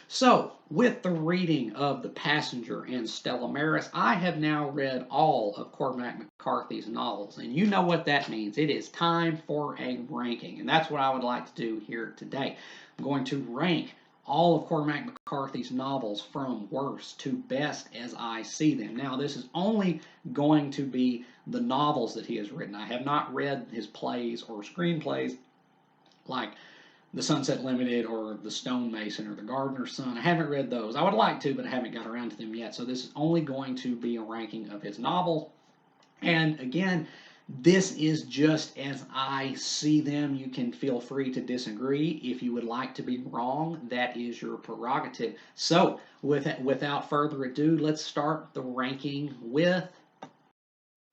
So, with the reading of The Passenger and Stella Maris, I have now read all of Cormac McCarthy's novels, and you know what that means. It is time for a ranking, and that's what I would like to do here today. I'm going to rank all of Cormac McCarthy's novels from worst to best as I see them. Now, this is only going to be the novels that he has written. I have not read his plays or screenplays like The Sunset Limited or The Stonemason or The Gardener's Son. I haven't read those. I would like to, but I haven't got around to them yet. So this is only going to be a ranking of his novels. And again, this is just as I see them. You can feel free to disagree. If you would like to be wrong, that is your prerogative. So, without further ado, let's start the ranking with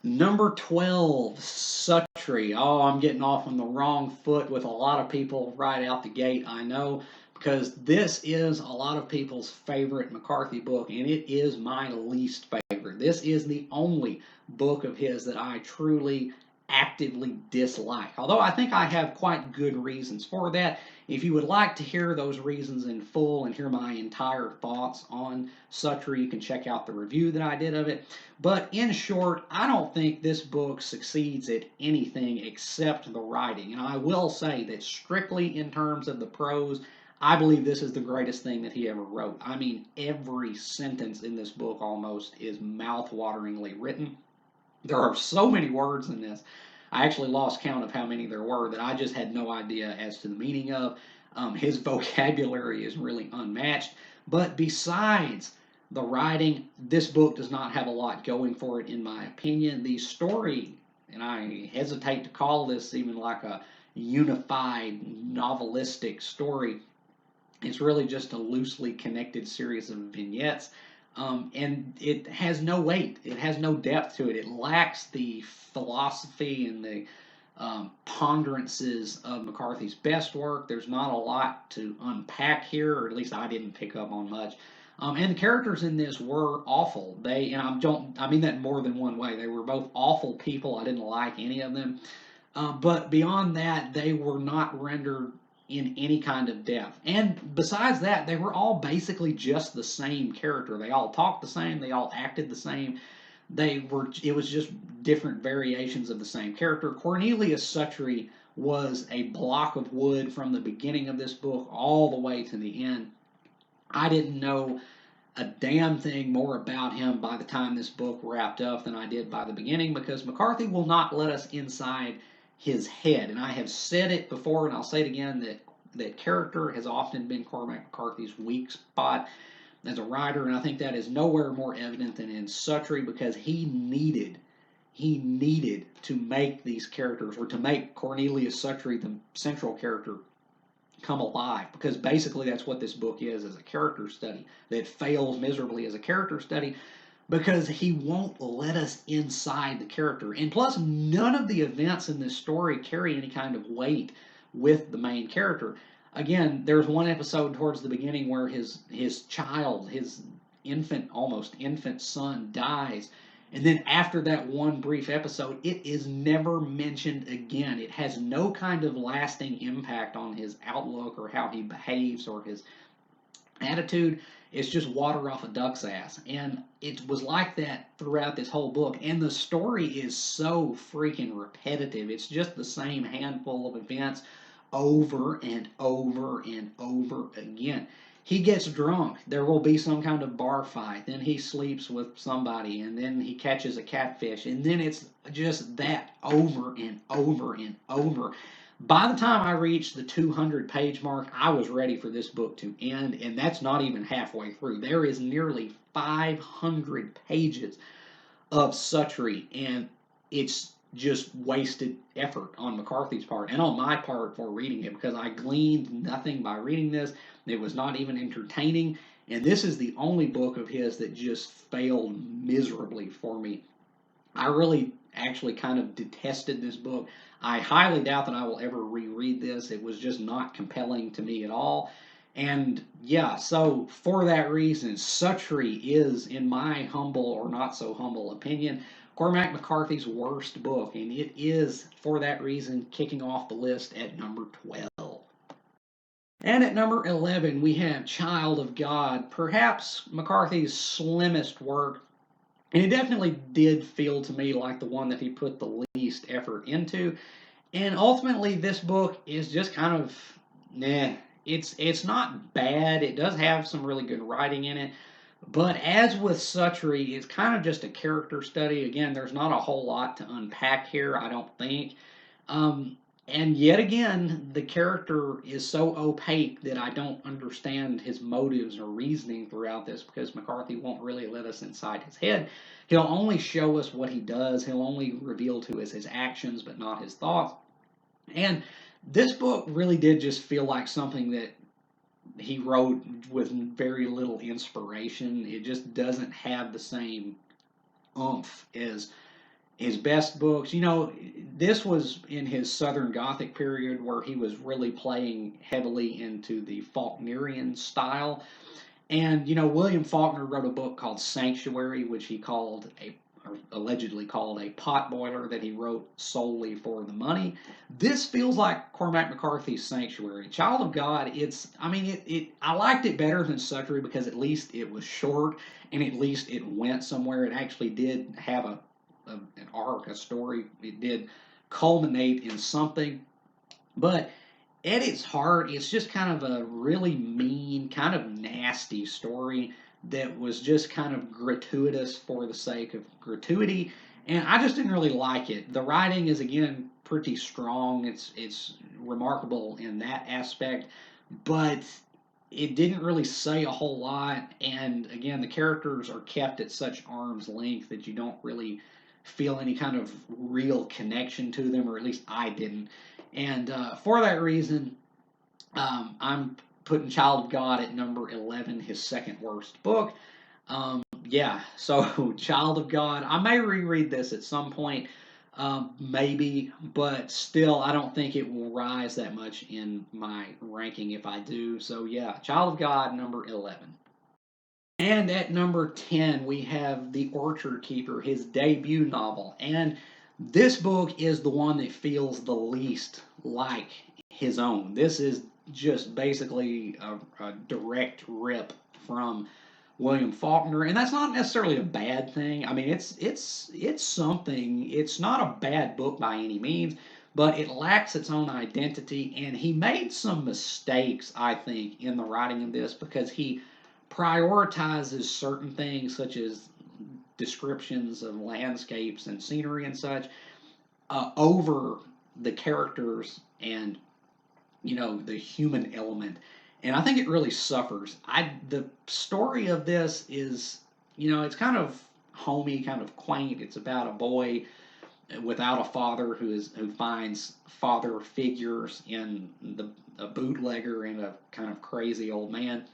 number 12, Suttree. Oh, I'm getting off on the wrong foot with a lot of people right out the gate, I know, because this is a lot of people's favorite McCarthy book, and it is my least favorite. This is the only book of his that I truly actively dislike. Although I think I have quite good reasons for that. If you would like to hear those reasons in full and hear my entire thoughts on Suttree, you can check out the review that I did of it. But in short, I don't think this book succeeds at anything except the writing. And I will say that strictly in terms of the prose, I believe this is the greatest thing that he ever wrote. I mean, every sentence in this book almost is mouth-wateringly written. There are so many words in this. I actually lost count of how many there were that I just had no idea as to the meaning of. His vocabulary is really unmatched. But besides the writing, this book does not have a lot going for it, in my opinion. The story, and I hesitate to call this even like a unified novelistic story, it's really just a loosely connected series of vignettes. And it has no weight. It has no depth to it. It lacks the philosophy and the ponderances of McCarthy's best work. There's not a lot to unpack here, or at least I didn't pick up on much. And the characters in this were awful. And I mean that in more than one way. They were both awful people. I didn't like any of them. But beyond that, they were not rendered in any kind of depth. And besides that, they were all basically just the same character. They all talked the same, they all acted the same. It was just different variations of the same character. Cornelius Suttree was a block of wood from the beginning of this book all the way to the end. I didn't know a damn thing more about him by the time this book wrapped up than I did by the beginning, because McCarthy will not let us inside his head. And I have said it before, and I'll say it again, that character has often been Cormac McCarthy's weak spot as a writer, and I think that is nowhere more evident than in Suttree, because he needed to make these characters, or to make Cornelius Suttree the central character, come alive, because basically that's what this book is as a character study that fails miserably as a character study, because he won't let us inside the character. And plus, none of the events in this story carry any kind of weight with the main character. Again, there's one episode towards the beginning where his child, his almost infant son, dies. And then after that one brief episode, it is never mentioned again. It has no kind of lasting impact on his outlook or how he behaves or his attitude. It's just water off a duck's ass. And it was like that throughout this whole book. And the story is so freaking repetitive. It's just the same handful of events over and over and over again. He gets drunk. There will be some kind of bar fight. Then he sleeps with somebody, and then he catches a catfish. And then it's just that over and over and over. By the time I reached the 200-page mark, I was ready for this book to end, and that's not even halfway through. There is nearly 500 pages of Suttree, and it's just wasted effort on McCarthy's part and on my part for reading it, because I gleaned nothing by reading this. It was not even entertaining, and this is the only book of his that just failed miserably for me. I really actually kind of detested this book. I highly doubt that I will ever reread this. It was just not compelling to me at all. And yeah, so for that reason, Suttree is, in my humble or not so humble opinion, Cormac McCarthy's worst book, and it is, for that reason, kicking off the list at number 12. And at number 11, we have Child of God, perhaps McCarthy's slimmest work. And it definitely did feel to me like the one that he put the least effort into. And ultimately, this book is just kind of, nah. It's not bad. It does have some really good writing in it. But as with Suttree, it's kind of just a character study. Again, there's not a whole lot to unpack here, I don't think. Um, and yet again, the character is so opaque that I don't understand his motives or reasoning throughout this because McCarthy won't really let us inside his head. He'll only show us what he does, he'll only reveal to us his actions, but not his thoughts. And this book really did just feel like something that he wrote with very little inspiration. It just doesn't have the same oomph as his best books. You know, this was in his Southern Gothic period where he was really playing heavily into the Faulknerian style. And, you know, William Faulkner wrote a book called Sanctuary, which he called or allegedly called a pot boiler that he wrote solely for the money. This feels like Cormac McCarthy's Sanctuary. Child of God, I liked it better than Suttree because at least it was short and at least it went somewhere. It actually did have an arc, a story. It did culminate in something. But at its heart, it's just kind of a really mean, kind of nasty story that was just kind of gratuitous for the sake of gratuity, and I just didn't really like it. The writing is again pretty strong. It's remarkable in that aspect, but it didn't really say a whole lot. And again, the characters are kept at such arm's length that you don't really feel any kind of real connection to them, or at least I didn't. And for that reason, I'm putting Child of God at number 11, his second worst book. Yeah, so Child of God. I may reread this at some point, maybe, but still, I don't think it will rise that much in my ranking if I do. So, yeah, Child of God, number 11. And at number 10, we have The Orchard Keeper, his debut novel. And this book is the one that feels the least like his own. This is just basically a direct rip from William Faulkner, and that's not necessarily a bad thing. I mean, it's something. It's not a bad book by any means, but it lacks its own identity. And he made some mistakes, I think, in the writing of this because he prioritizes certain things such as descriptions of landscapes and scenery and such over the characters and the human element, and I think it really suffers. The story of this is it's kind of homey, kind of quaint. It's about a boy without a father who finds father figures in a bootlegger and a kind of crazy old man.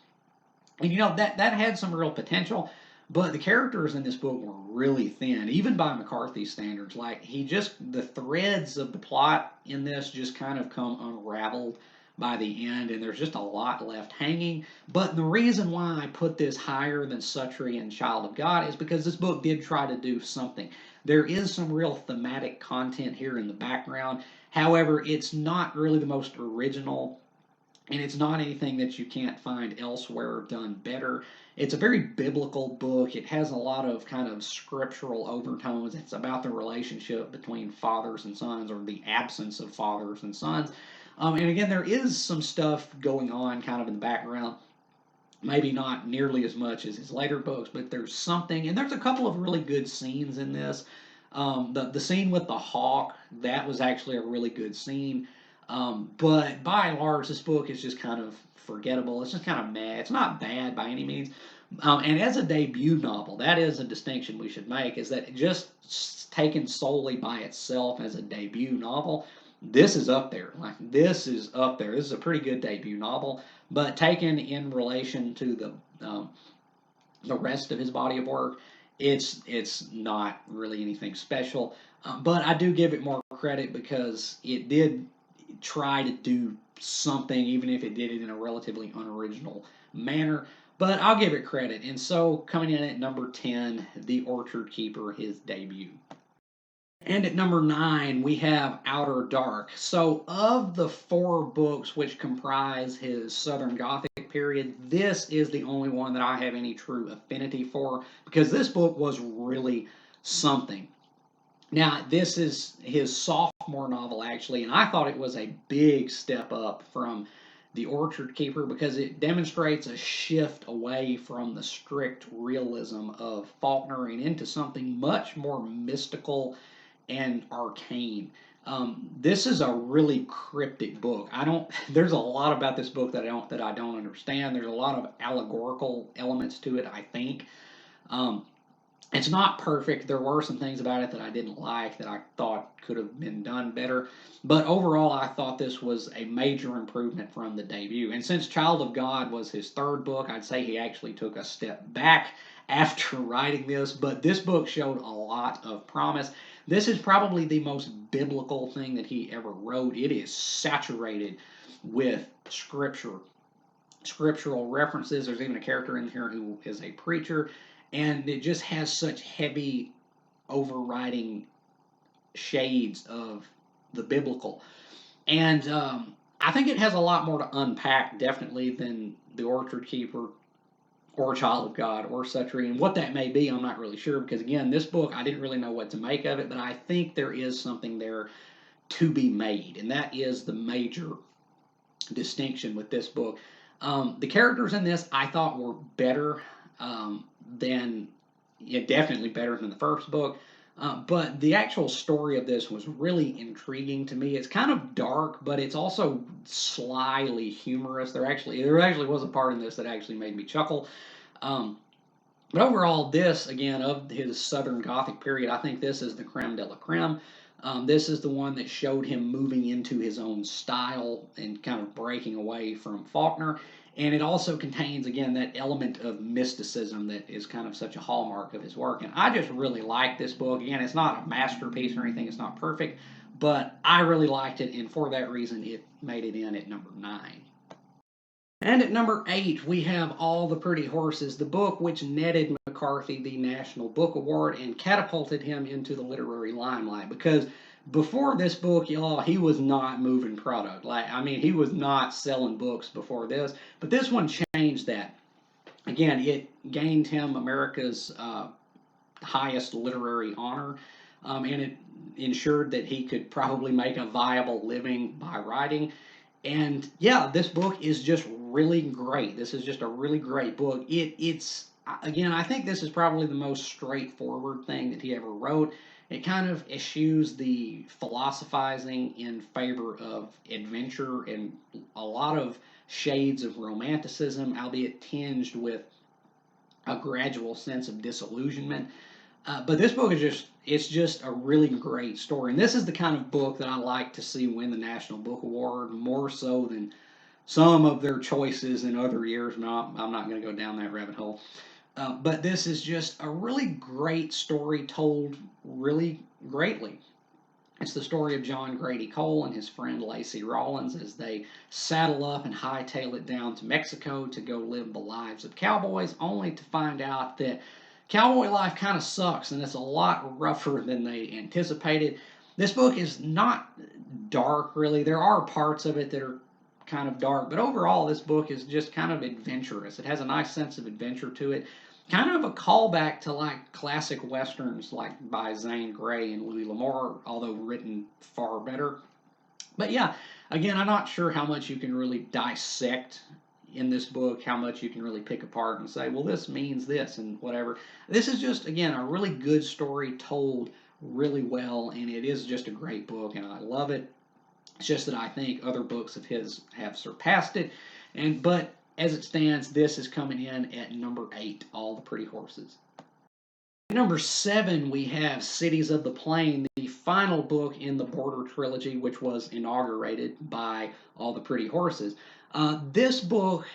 And that had some real potential, but the characters in this book were really thin, even by McCarthy standards. Like the threads of the plot in this just kind of come unraveled by the end, and there's just a lot left hanging. But the reason why I put this higher than Suttree and Child of God is because this book did try to do something. There is some real thematic content here in the background. However, it's not really the most original, and it's not anything that you can't find elsewhere done better. It's a very biblical book. It has a lot of kind of scriptural overtones. It's about the relationship between fathers and sons, or the absence of fathers and sons. And again, there is some stuff going on kind of in the background. Maybe not nearly as much as his later books, but there's something, and there's a couple of really good scenes in this. The scene with the hawk, that was actually a really good scene. But by and large, this book is just kind of forgettable. It's just kind of meh. It's not bad by any means. And as a debut novel, that is a distinction we should make, is that just taken solely by itself as a debut novel, this is up there. Like, this is up there. This is a pretty good debut novel, but taken in relation to the rest of his body of work, it's not really anything special. But I do give it more credit because it did try to do something, even if it did it in a relatively unoriginal manner. But I'll give it credit. And so, coming in at number 10, The Orchard Keeper, his debut. And at number 9, we have Outer Dark. So, of the 4 books which comprise his Southern Gothic period, this is the only one that I have any true affinity for because this book was really something. Now, this is his sophomore novel, actually, and I thought it was a big step up from The Orchard Keeper because it demonstrates a shift away from the strict realism of Faulkner and into something much more mystical and arcane. This is a really cryptic book. I don't. There's a lot about this book that I don't understand. There's a lot of allegorical elements to it. I think. Um, it's not perfect. There were some things about it that I didn't like that I thought could have been done better. But overall, I thought this was a major improvement from the debut. And since Child of God was his 3rd book, I'd say he actually took a step back after writing this. But this book showed a lot of promise. This is probably the most biblical thing that he ever wrote. It is saturated with scriptural references. There's even a character in here who is a preacher, and it just has such heavy overriding shades of the biblical. And I think it has a lot more to unpack, definitely, than The Orchard Keeper or Child of God or Suttree. And what that may be, I'm not really sure, because again, this book, I didn't really know what to make of it, but I think there is something there to be made, and that is the major distinction with this book. The characters in this I thought were better than, yeah, definitely better than the first book. But the actual story of this was really intriguing to me. It's kind of dark, but it's also slyly humorous. There actually was a part in this that actually made me chuckle. Um, but overall, this again of his Southern Gothic period, I think this is the creme de la creme. This is the one that showed him moving into his own style and kind of breaking away from Faulkner. And it also contains, again, that element of mysticism that is kind of such a hallmark of his work. And I just really like this book. Again, it's not a masterpiece or anything, it's not perfect, but I really liked it, and for that reason, it made it in at number 9. And at number 8, we have All the Pretty Horses, the book which netted McCarthy the National Book Award and catapulted him into the literary limelight. Because before this book, y'all, he was not moving product. He was not selling books before this. But this one changed that. Again, it gained him America's highest literary honor, and it ensured that he could probably make a viable living by writing. And yeah, this book is just really great. This is just a really great book. It's again, I think this is probably the most straightforward thing that he ever wrote. It kind of eschews the philosophizing in favor of adventure and a lot of shades of romanticism, albeit tinged with a gradual sense of disillusionment. But this book is just a really great story. And this is the kind of book that I like to see win the National Book Award more so than some of their choices in other years. I'm not going to go down that rabbit hole. But this is just a really great story told really greatly. It's the story of John Grady Cole and his friend Lacey Rawlins as they saddle up and hightail it down to Mexico to go live the lives of cowboys, only to find out that cowboy life kind of sucks and it's a lot rougher than they anticipated. This book is not dark, really. There are parts of it that are kind of dark, but overall, this book is just kind of adventurous. It has a nice sense of adventure to it. Kind of a callback to like classic westerns like by Zane Grey and Louis L'Amour, although written far better. But yeah, again, I'm not sure how much you can really dissect in this book, how much you can really pick apart and say, well, this means this and whatever. This is just, again, a really good story told really well, and it is just a great book, and I love it. It's just that I think other books of his have surpassed it, but as it stands, this is coming in at number 8, All the Pretty Horses. At number 7, we have Cities of the Plain, the final book in the Border trilogy, which was inaugurated by All the Pretty Horses. This book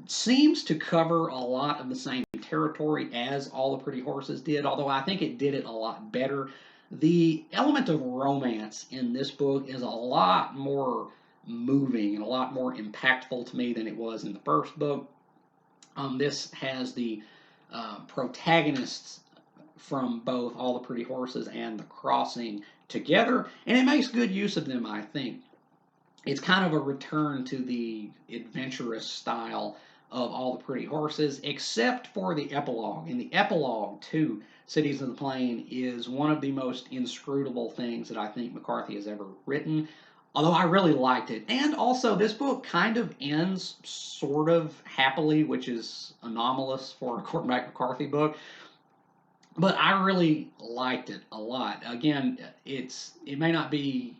seems to cover a lot of the same territory as All the Pretty Horses did, although I think it did it a lot better. The element of romance in this book is a lot more moving and a lot more impactful to me than it was in the first book. This has the protagonist's from both All the Pretty Horses and The Crossing together, and it makes good use of them, I think. It's kind of a return to the adventurous style of All the Pretty Horses, except for the epilogue. And the epilogue to Cities of the Plain is one of the most inscrutable things that I think McCarthy has ever written. Although I really liked it. And also, this book kind of ends sort of happily, which is anomalous for a Cormac McCarthy book. But I really liked it a lot. Again, it may not be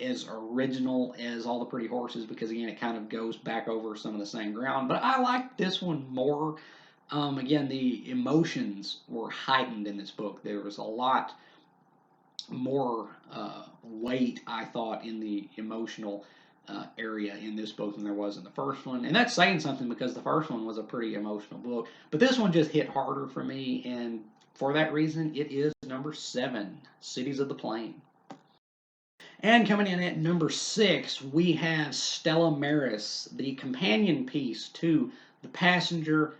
as original as All the Pretty Horses because again it kind of goes back over some of the same ground. But I like this one more. Again, the emotions were heightened in this book. There was a lot more weight, I thought, in the emotional area in this book than there was in the first one. And that's saying something because the first one was a pretty emotional book. But this one just hit harder for me, and for that reason, it is number 7, Cities of the Plain. And coming in at number 6, we have Stella Maris, the companion piece to The Passenger,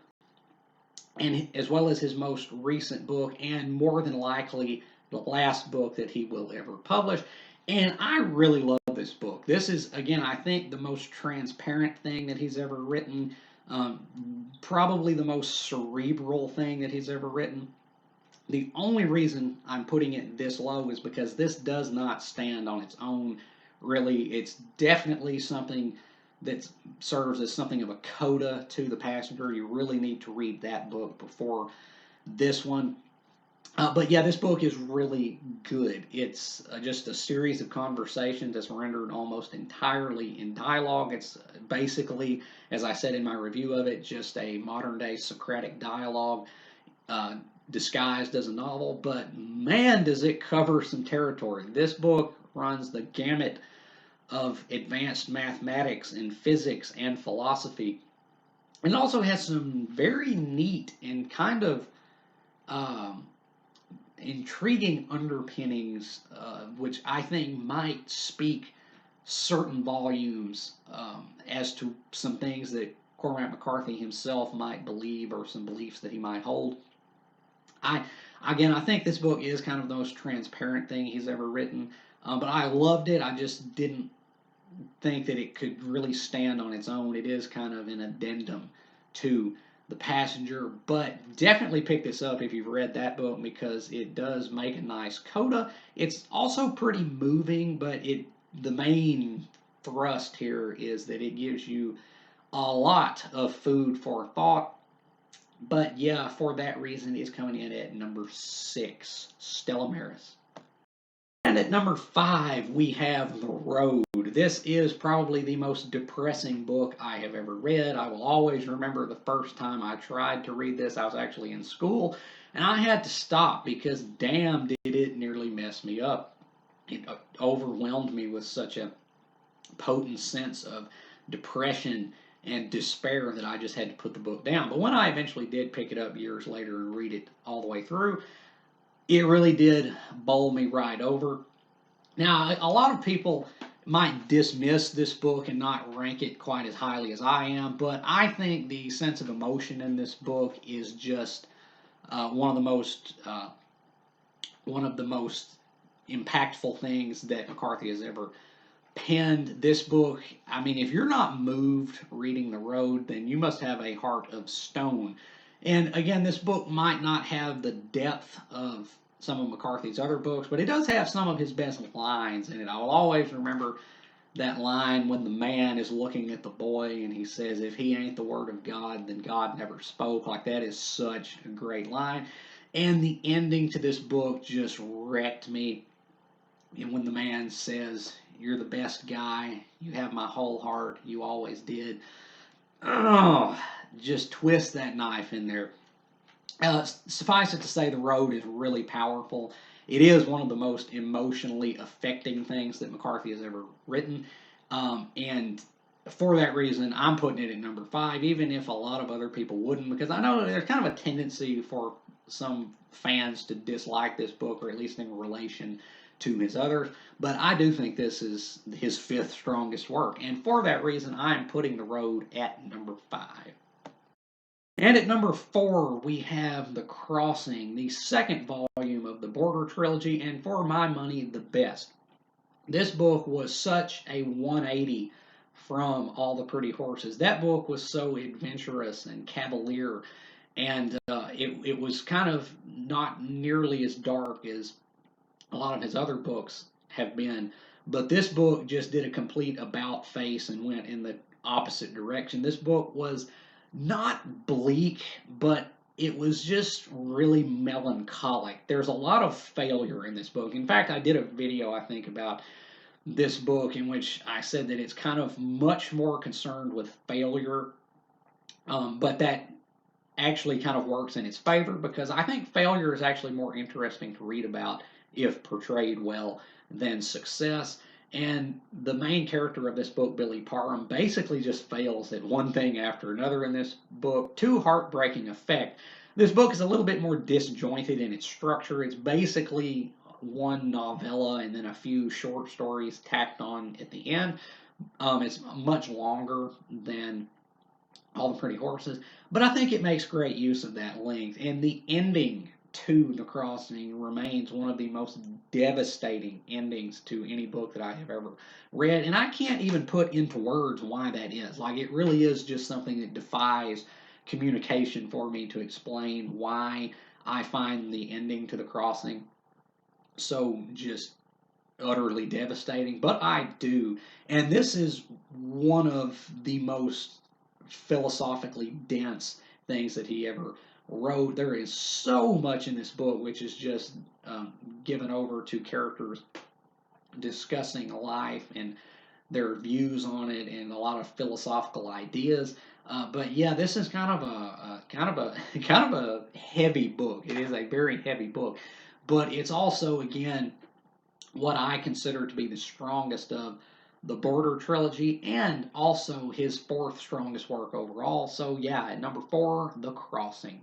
and as well as his most recent book, and more than likely the last book that he will ever publish. And I really love this book. This is, again, I think the most transparent thing that he's ever written, probably the most cerebral thing that he's ever written. The only reason I'm putting it this low is because this does not stand on its own, really. It's definitely something that serves as something of a coda to The Passenger. You really need to read that book before this one. But yeah, this book is really good. It's just a series of conversations that's rendered almost entirely in dialogue. It's basically, as I said in my review of it, just a modern-day Socratic dialogue disguised as a novel, but man, does it cover some territory. This book runs the gamut of advanced mathematics and physics and philosophy. It also has some very neat and kind of intriguing underpinnings, which I think might speak certain volumes as to some things that Cormac McCarthy himself might believe or some beliefs that he might hold. I think this book is kind of the most transparent thing he's ever written, but I loved it. I just didn't think that it could really stand on its own. It is kind of an addendum to The Passenger, but definitely pick this up if you've read that book because it does make a nice coda. It's also pretty moving, but the main thrust here is that it gives you a lot of food for thought. But yeah, for that reason, it's coming in at number 6, Stella Maris. And at number 5, we have The Road. This is probably the most depressing book I have ever read. I will always remember the first time I tried to read this. I was actually in school, and I had to stop because damn did it nearly mess me up. It overwhelmed me with such a potent sense of depression and despair that I just had to put the book down. But when I eventually did pick it up years later and read it all the way through, it really did bowl me right over. Now, a lot of people might dismiss this book and not rank it quite as highly as I am, but I think the sense of emotion in this book is just one of the most impactful things that McCarthy has ever penned. This book, I mean, if you're not moved reading The Road, then you must have a heart of stone. And again, this book might not have the depth of some of McCarthy's other books, but it does have some of his best lines in it. I will always remember that line when the man is looking at the boy and he says, if he ain't the word of God, then God never spoke. Like, that is such a great line. And the ending to this book just wrecked me. And when the man says, you're the best guy, you have my whole heart, you always did. Oh, just twist that knife in there. Suffice it to say, The Road is really powerful. It is one of the most emotionally affecting things that McCarthy has ever written. And for that reason, I'm putting it at number 5, even if a lot of other people wouldn't, because I know there's kind of a tendency for some fans to dislike this book, or at least in relation to his others. But I do think this is his 5th strongest work. And for that reason, I'm putting The Road at number 5. And at number 4, we have The Crossing, the second volume of the Border Trilogy, and for my money, the best. This book was such a 180 from All the Pretty Horses. That book was so adventurous and cavalier, and it was kind of not nearly as dark as a lot of his other books have been. But this book just did a complete about face and went in the opposite direction. This book was not bleak, but it was just really melancholic. There's a lot of failure in this book. In fact, I did a video, I think, about this book in which I said that it's kind of much more concerned with failure, but that actually kind of works in its favor because I think failure is actually more interesting to read about if portrayed well than success. And the main character of this book, Billy Parham, basically just fails at one thing after another in this book to heartbreaking effect. This book is a little bit more disjointed in its structure. It's basically one novella and then a few short stories tacked on at the end. It's much longer than All the Pretty Horses, but I think it makes great use of that length. And the ending to The Crossing remains one of the most devastating endings to any book that I have ever read. And I can't even put into words why that is. Like, it really is just something that defies communication for me to explain why I find the ending to The Crossing so just utterly devastating. But I do. And this is one of the most philosophically dense things that he ever wrote. There is so much in this book which is just given over to characters discussing life and their views on it and a lot of philosophical ideas. But yeah, this is kind of kind of a heavy book. It is a very heavy book, but it's also again what I consider to be the strongest of the Border Trilogy and also his fourth strongest work overall. So yeah, at number 4, The Crossing.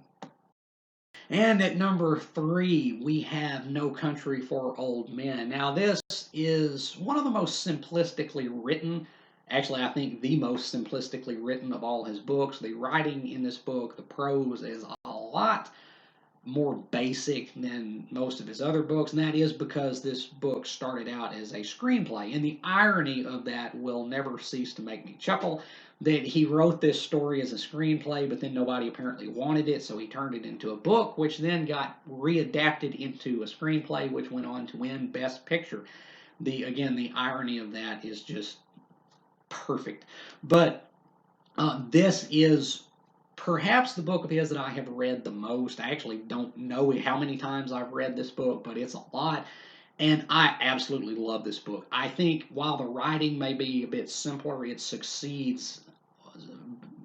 And at number 3, we have No Country for Old Men. Now, this is one of the most simplistically written, actually, I think the most simplistically written of all his books. The writing in this book, the prose, is a lot more basic than most of his other books, and that is because this book started out as a screenplay. And the irony of that will never cease to make me chuckle that he wrote this story as a screenplay, but then nobody apparently wanted it, so he turned it into a book, which then got readapted into a screenplay, which went on to win Best Picture. The irony of that is just perfect. But this is perhaps the book of his that I have read the most. I actually don't know how many times I've read this book, but it's a lot. And I absolutely love this book. I think while the writing may be a bit simpler, it succeeds.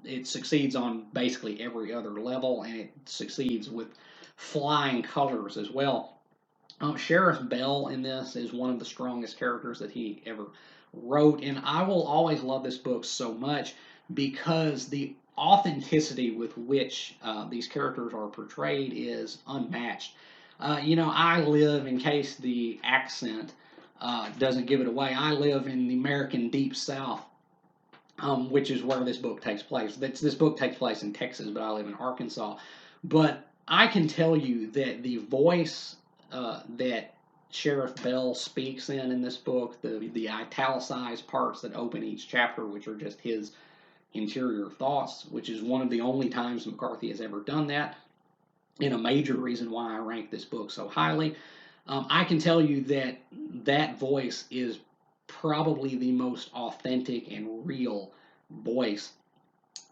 It succeeds on basically every other level, and it succeeds with flying colors as well. Sheriff Bell in this is one of the strongest characters that he ever wrote, and I will always love this book so much because the authenticity with which these characters are portrayed is unmatched. I live, in case the accent doesn't give it away, I live in the American Deep South, which is where this book takes place. This book takes place in Texas, but I live in Arkansas. But I can tell you that the voice that Sheriff Bell speaks in this book, the italicized parts that open each chapter, which are just his interior thoughts, which is one of the only times McCarthy has ever done that, and a major reason why I rank this book so highly. I can tell you that that voice is probably the most authentic and real voice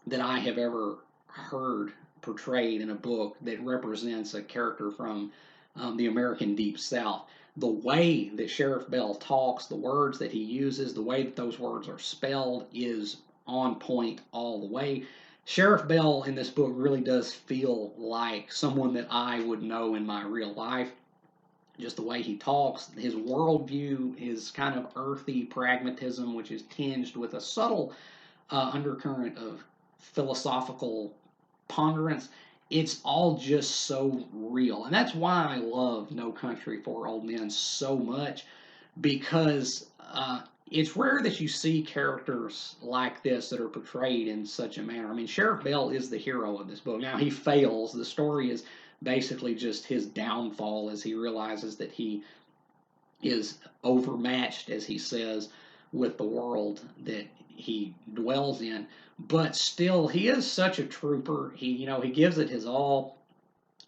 that I have ever heard portrayed in a book that represents a character from the American Deep South. The way that Sheriff Bell talks, the words that he uses, the way that those words are spelled is on point all the way. Sheriff Bell in this book really does feel like someone that I would know in my real life. Just the way he talks, his worldview, his kind of earthy pragmatism, which is tinged with a subtle undercurrent of philosophical ponderance. It's all just so real. And that's why I love No Country for Old Men so much, because it's rare that you see characters like this that are portrayed in such a manner. I mean, Sheriff Bell is the hero of this book. Now, he fails. The story is basically just his downfall as he realizes that he is overmatched, as he says, with the world that he dwells in. But still, he is such a trooper. He gives it his all.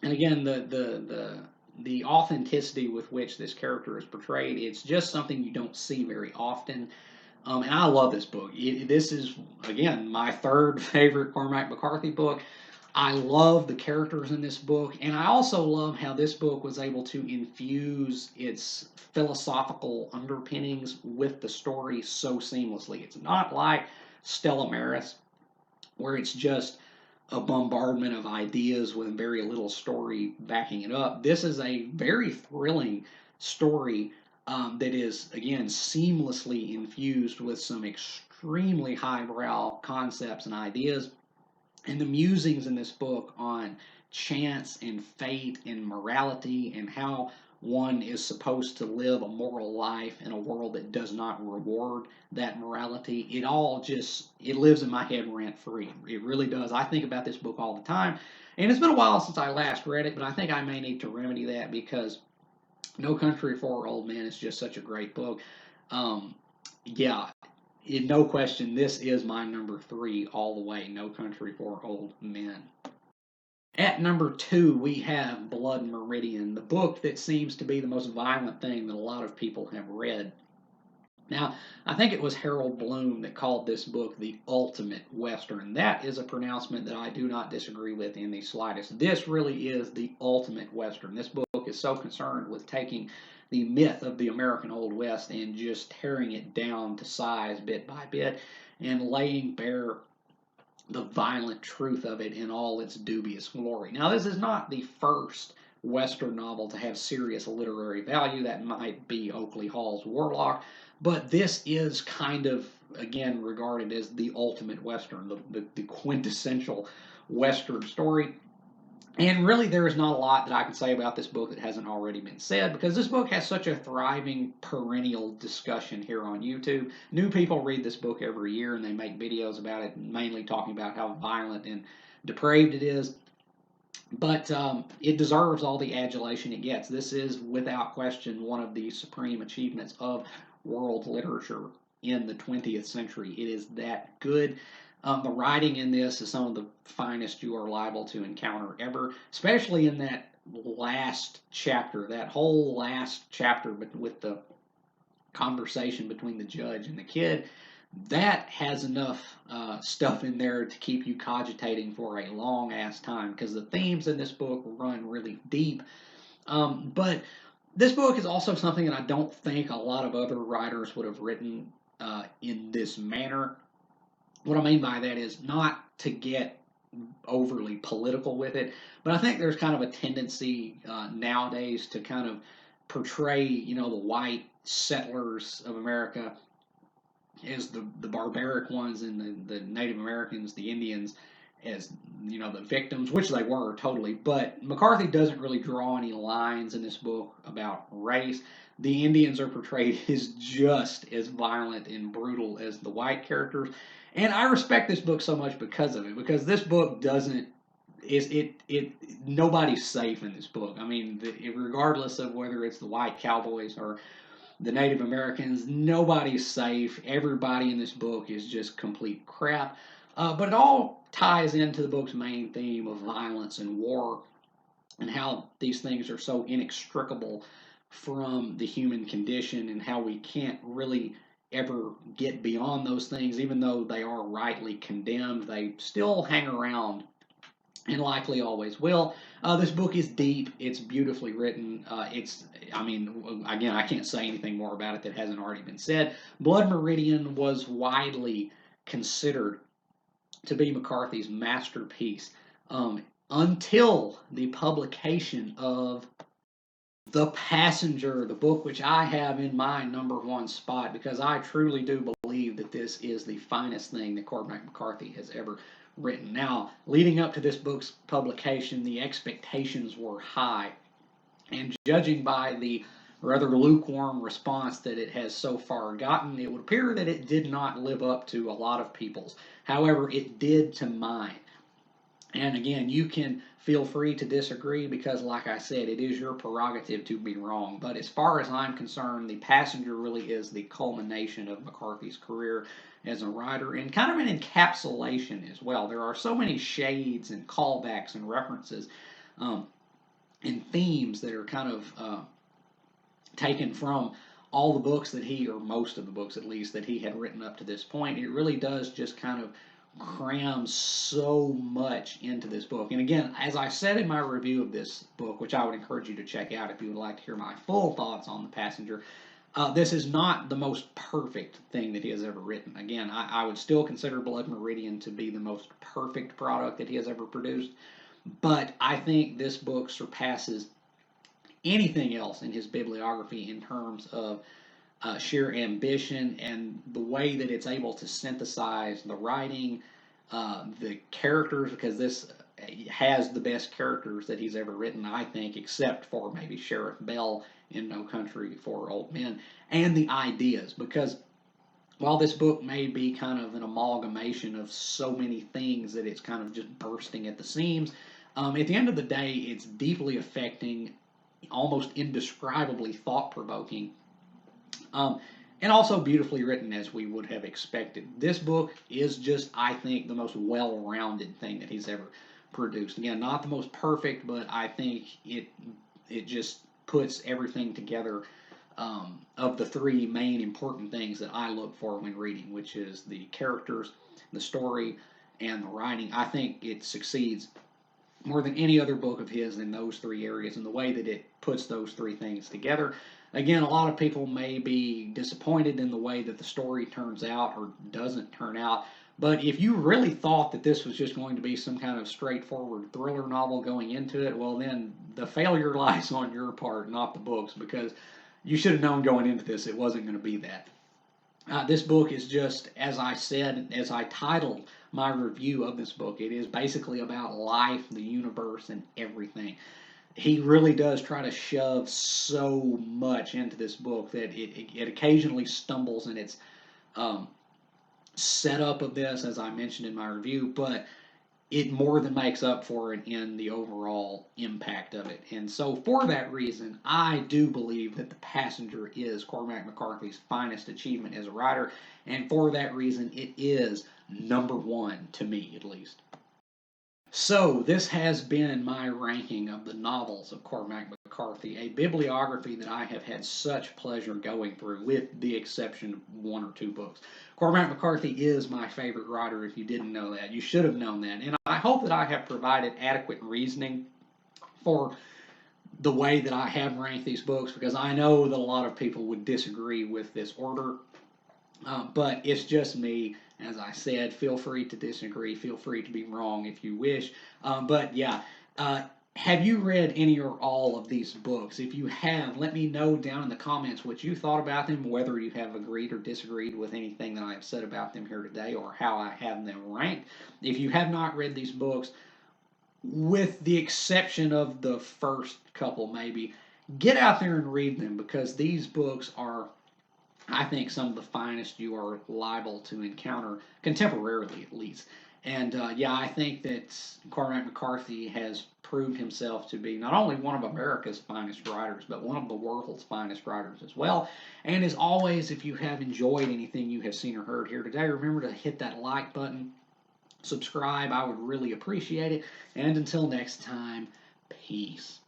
And again, the authenticity with which this character is portrayed, it's just something you don't see very often. And I love this book. This is, again, my third favorite Cormac McCarthy book. I love the characters in this book, and I also love how this book was able to infuse its philosophical underpinnings with the story so seamlessly. It's not like Stella Maris, where it's just a bombardment of ideas with very little story backing it up. This is a very thrilling story that is, again, seamlessly infused with some extremely highbrow concepts and ideas. And the musings in this book on chance and fate and morality and how one is supposed to live a moral life in a world that does not reward that morality, it lives in my head rent free. It really does. I think about this book all the time, and it's been a while since I last read it, but I think I may need to remedy that because No Country for Old Men is just such a great book. Yeah, in no question, this is my number three all the way. No Country for Old Men. At number two, we have Blood Meridian, the book that seems to be the most violent thing that a lot of people have read. Now, I think it was Harold Bloom that called this book the ultimate Western. That is a pronouncement that I do not disagree with in the slightest. This really is the ultimate Western. This book is so concerned with taking the myth of the American Old West and just tearing it down to size bit by bit and laying bare the violent truth of it in all its dubious glory. Now, this is not the first Western novel to have serious literary value. That might be Oakley Hall's Warlock, but this is kind of, again, regarded as the ultimate Western, the quintessential Western story. And really, there is not a lot that I can say about this book that hasn't already been said because this book has such a thriving perennial discussion here on YouTube. New people read this book every year and they make videos about it, mainly talking about how violent and depraved it is. But it deserves all the adulation it gets. This is, without question, one of the supreme achievements of world literature in the 20th century. It is that good. The writing in this is some of the finest you are liable to encounter ever, especially in that last chapter, that whole last chapter with the conversation between the judge and the kid. That has enough stuff in there to keep you cogitating for a long ass time because the themes in this book run really deep. But this book is also something that I don't think a lot of other writers would have written in this manner. What I mean by that is not to get overly political with it, but I think there's kind of a tendency nowadays to kind of portray, the white settlers of America as the barbaric ones and the Native Americans, the Indians, as the victims, which they were totally. But McCarthy doesn't really draw any lines in this book about race. The Indians are portrayed as just as violent and brutal as the white characters, and I respect this book so much because of it. Because this book doesn't is it nobody's safe in this book. I mean, regardless of whether it's the white cowboys or the Native Americans, nobody's safe. Everybody in this book is just complete crap. But it all ties into the book's main theme of violence and war and how these things are so inextricable from the human condition and how we can't really ever get beyond those things, even though they are rightly condemned, they still hang around and likely always will. This book is deep. It's beautifully written. Again, I can't say anything more about it that hasn't already been said. Blood Meridian was widely considered to be McCarthy's masterpiece until the publication of The Passenger, the book which I have in my number one spot because I truly do believe that this is the finest thing that Cormac McCarthy has ever written. Now, leading up to this book's publication, the expectations were high, and judging by the rather lukewarm response that it has so far gotten, it would appear that it did not live up to a lot of people's. However, it did to mine. And again, you can feel free to disagree because, like I said, it is your prerogative to be wrong. But as far as I'm concerned, The Passenger really is the culmination of McCarthy's career as a writer and kind of an encapsulation as well. There are so many shades and callbacks and references um, and themes that are kind of taken from all the books that he, or most of the books at least, that he had written up to this point. It really does just kind of cram so much into this book. And again, as I said in my review of this book, which I would encourage you to check out if you would like to hear my full thoughts on The Passenger, this is not the most perfect thing that he has ever written. Again, I would still consider Blood Meridian to be the most perfect product that he has ever produced, but I think this book surpasses anything else in his bibliography in terms of sheer ambition and the way that it's able to synthesize the writing, the characters, because this has the best characters that he's ever written, I think, except for maybe Sheriff Bell in No Country for Old Men, and the ideas, because while this book may be kind of an amalgamation of so many things that it's kind of just bursting at the seams, at the end of the day, it's deeply affecting, almost indescribably thought provoking, and also beautifully written as we would have expected. This book is just, I think, the most well rounded thing that he's ever produced. Again, not the most perfect, but I think it just puts everything together of the three main important things that I look for when reading, which is the characters, the story, and the writing. I think it succeeds more than any other book of his in those three areas, and the way that it puts those three things together. Again, a lot of people may be disappointed in the way that the story turns out or doesn't turn out, but if you really thought that this was just going to be some kind of straightforward thriller novel going into it, well, then the failure lies on your part, not the book's, because you should have known going into this it wasn't going to be that. This book is just, as I said, as I titled my review of this book, it is basically about life, the universe, and everything. He really does try to shove so much into this book that it occasionally stumbles in its um, setup of this, as I mentioned in my review, but it more than makes up for it in the overall impact of it. And so, for that reason, I do believe that The Passenger is Cormac McCarthy's finest achievement as a writer, and for that reason, it is number one to me, at least. So, this has been my ranking of the novels of Cormac McCarthy, a bibliography that I have had such pleasure going through, with the exception of one or two books. Cormac McCarthy is my favorite writer, if you didn't know that. You should have known that. And I hope that I have provided adequate reasoning for the way that I have ranked these books, because I know that a lot of people would disagree with this order. But it's just me. As I said, feel free to disagree. Feel free to be wrong if you wish. But yeah, have you read any or all of these books? If you have, let me know down in the comments what you thought about them, whether you have agreed or disagreed with anything that I have said about them here today, or how I have them ranked. If you have not read these books, with the exception of the first couple maybe, get out there and read them, because these books are, I think, some of the finest you are liable to encounter, contemporarily at least. And yeah, I think that Cormac McCarthy has proved himself to be not only one of America's finest writers, but one of the world's finest writers as well. And as always, if you have enjoyed anything you have seen or heard here today, remember to hit that like button, subscribe. I would really appreciate it. And until next time, peace.